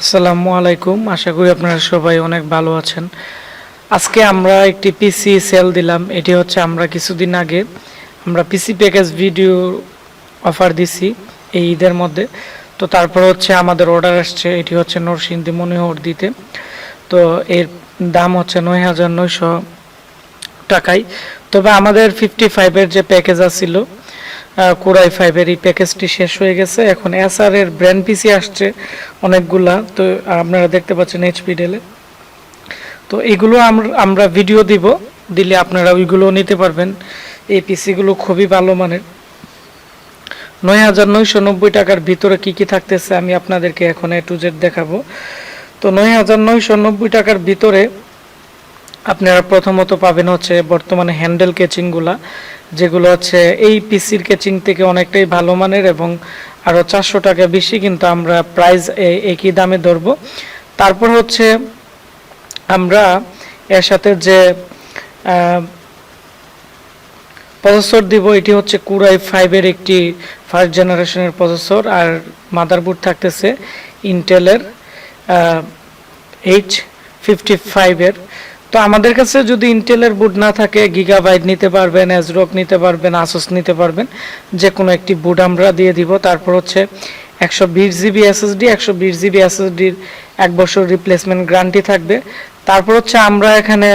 আসসালামু আলাইকুম। আশা করি আপনারা সবাই অনেক ভালো আছেন। আজকে আমরা একটি পিসি সেল দিলাম। এটি হচ্ছে আমরা কিছুদিন আগে আমরা পিসি প্যাকেজ ভিডিও অফার দিছি এই ঈদের মধ্যে। তো তারপর হচ্ছে আমাদের অর্ডার আসছে, এটি হচ্ছে নরসিংদী মনোহর দিতে। তো এর দাম হচ্ছে ৯,৯০০ টাকায়। তবে আমাদের 55-এর যে প্যাকেজ আছিল কোরাই 5-এর এই প্যাকেজটি শেষ হয়ে গেছে। এখন এসআর এর ব্র্যান্ড পিসি আসছে অনেকগুলা। তো আপনারা দেখতে পাচ্ছেন এইচপি ডেলে। তো এগুলো আমরা ভিডিও দিলে আপনারা ওইগুলো নিতে পারবেন। এই পিসিগুলো খুবই ভালো মানের। ৯,৯৯০ টাকার ভিতরে কি কি থাকতেছে আমি আপনাদেরকে এখন A to Z দেখাবো। তো ৯,৯৯০ টাকার ভিতরে আপনারা প্রথমত পাবেন হচ্ছে বর্তমানে হ্যান্ডেল কেচিংগুলা, যেগুলো হচ্ছে এই পিসির কেচিং থেকে অনেকটাই ভালো মানের এবং আরও 400 টাকা বেশি, কিন্তু আমরা প্রাইস একই দামে ধরবো। তারপর হচ্ছে আমরা এর সাথে যে প্রসেসর দিব, এটি হচ্ছে কোরাই 5-এর একটি ফার্স্ট জেনারেশনের প্রসেসর, আর মাদারবোর্ড থাকতেছে ইন্টেলের H55-এর। তো আমাদের কাছে যদি ইন্টেলের বোর্ড না থাকে, গিগাবাইট নিতে পারবেন, এজরক নিতে পারবেন, আসুস নিতে পারবেন, যে কোনো একটি বোর্ড আমরা দিয়ে দিব। তারপর হচ্ছে 120 জিবি এসএসডি, 120 জিবি এসএসডির 1 বছর রিপ্লেসমেন্ট গ্যারান্টি থাকবে। তারপর হচ্ছে আমরা এখানে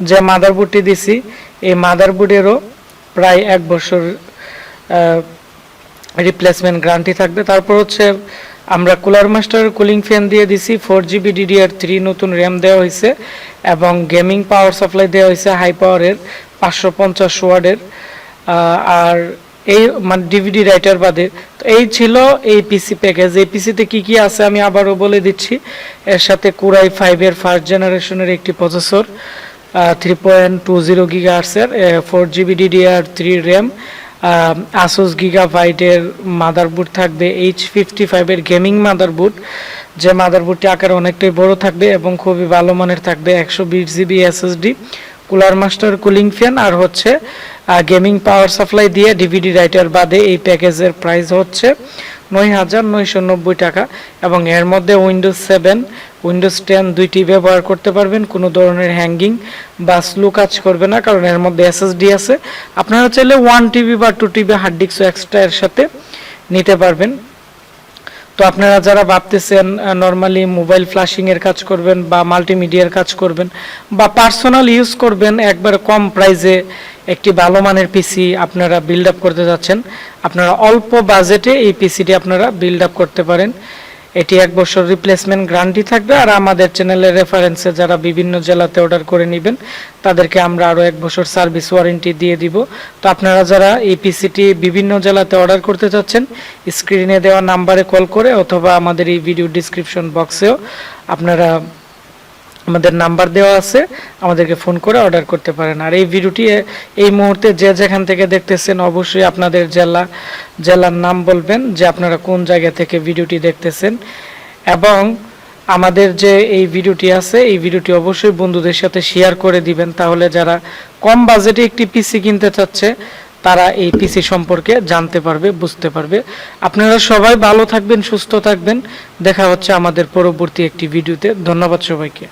যে মাদারবোর্ডটি দিছি, এই মাদারবোর্ডেরও প্রায় 1 বছর রিপ্লেসমেন্ট গ্যারান্টি থাকবে। তারপর হচ্ছে আমরা কুলার মাস্টার কুলিং ফ্যান দিয়ে দিছি, 4GB DDR3 নতুন র্যাম দেওয়া হয়েছে এবং গেমিং পাওয়ার সাপ্লাই দেওয়া হয়েছে হাই পাওয়ারের 550 ওয়াটের। আর এই মানে ডিভিডি রাইটার বাদে। তো এই ছিল এই পিসি প্যাকেজ। এই পিসিতে কি কি আছে আমি আবারও বলে দিচ্ছি। এর সাথে কোরাই 5-এর ফার্স্ট জেনারেশনের একটি প্রসেসর, 3.20 GHz-এর 4GB DDR3 র্যাম, আসুস গিগাবাইটের মাদারবোর্ড থাকবে, H55-এর গেমিং মাদারবোর্ড, যে মাদারবোর্ডটি আকারে অনেকটাই বড় থাকবে এবং খুবই ভালো মানের থাকবে, 120 GB SSD, cooler master cooling fan, আর হচ্ছে গেমিং পাওয়ার সাপ্লাই দিয়ে ডিভিডি রাইটার বাদে এই প্যাকেজের প্রাইস হচ্ছে ৯,৯৯০ টাকা। এবং এর মধ্যে উইন্ডোজ 7, উইন্ডোজ 10 দুইটি ব্যবহার করতে পারবেন। কোনো ধরনের হ্যাঙ্গিং বা স্লো কাজ করবে না, কারণ এর মধ্যে এসএসডি আছে। আপনারা চাইলে 1 টিবি বা 2 টিবি হার্ড ডিস্ক এক্সট্রা এর সাথে নিতে পারবেন। তো আপনারা যারা ভাবতেছেন নর্মালি মোবাইল ফ্ল্যাশিং এর কাজ করবেন বা মাল্টিমিডিয়ার কাজ করবেন বা পার্সোনাল ইউজ করবেন, একবারে কম প্রাইসে একটি ভালো মানের পিসি আপনারা বিল্ড আপ করতে যাচ্ছেন, আপনারা অল্প বাজেটে এই পিসিটি আপনারা বিল্ড আপ করতে পারেন। এটি 1 বছর রিপ্লেসমেন্ট গ্যারান্টি থাকবে। আর আমাদের চ্যানেলের রেফারেন্সে যারা বিভিন্ন জেলাতে অর্ডার করে নেবেন, তাদেরকে আমরা আরও 1 বছর সার্ভিস ওয়ারেন্টি দিয়ে দিব। তো আপনারা যারা এই পিসিটি বিভিন্ন জেলাতে অর্ডার করতে চাচ্ছেন, স্ক্রিনে দেওয়া নাম্বারে কল করে অথবা আমাদের এই ভিডিও ডিসক্রিপশন বক্সেও আপনারা আমাদের নাম্বার দেওয়া আছে, আমাদেরকে ফোন করে অর্ডার করতে পারেন। আর এই ভিডিওটি এই মুহূর্তে যে যেখান থেকে দেখতেছেন, অবশ্যই আপনাদের জেলার নাম বলবেন যে আপনারা কোন জায়গা থেকে ভিডিওটি দেখতেছেন। এবং আমাদের যে এই ভিডিওটি আছে, এই ভিডিওটি অবশ্যই বন্ধুদের সাথে শেয়ার করে দিবেন, তাহলে যারা কম বাজেটে একটি পিসি কিনতে চাচ্ছে তারা এই পিসি সম্পর্কে জানতে পারবে, বুঝতে পারবে। আপনারা সবাই ভালো থাকবেন, সুস্থ থাকবেন। দেখা হচ্ছে আমাদের পরবর্তী একটি ভিডিওতে। ধন্যবাদ সবাইকে।